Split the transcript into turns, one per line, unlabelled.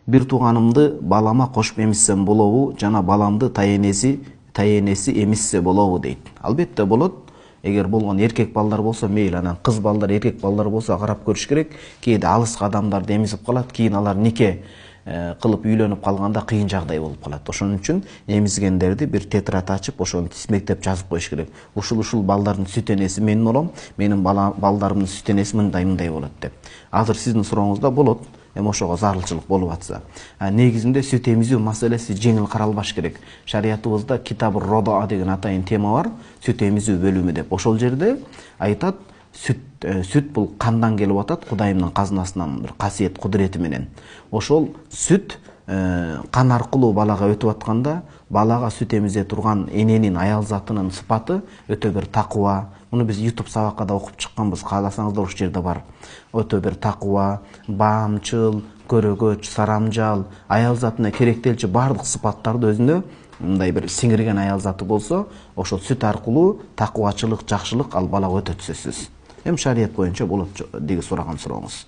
бир тууганымды балама кошуп эмизсем болобу жана баламды таенеси эмизсе болобу дейт. Албетте болот. Эгер болгон эркек балдар болсо мейли, анан кыз балдар, эркек балдар болсо карап көрүш керек. Кээде алыска адамдарды эмизип калат, кийин алар нике кылып үйлөнүп калганда кыйын жагдай болуп калат. Ошон үчүн эмизгендерди бир тетрадь ачып, ошону тизмектеп жазып коюш керек. Ушул балдардын сүт энеси мен болом, менин балдарымдын сүт энеси мындай болот деп. Азыр сиздин сурооңузда болот. Эми ошого зарылчылык болуп атса. Негизинде сүт эмизүү маселеси жеңил каралбаш керек. Шариятыбызда Китабы Родоа деген атайын тема бар, сүт эмизүү бөлүмү деп. Ошол жерде айтат, сүт бул кандан келип атат, Кудайымдын казынасынан бир касиет кудурети менен. Ошол сүт кан аркылуу балага өтүп атканда, балага сүт эмизе турган эненин аял затынын сыпаты өтө бир такыва. Муну биз YouTube сабакада окуп чыкканбыз, кааласаңыздар ошол жерде бар. Өтө бир такыва, баамчыл, көрөгөч, сарамжал, аял затына керектелчү бардык сыпаттарды өзүнө мындай бир сиңирген аял заты болсо, ошол сүт аркылуу такыбачылык, жакшылык ал балага өтөт сөзсүз. Эми шарият боюнча болот деги сураган сурооңуз.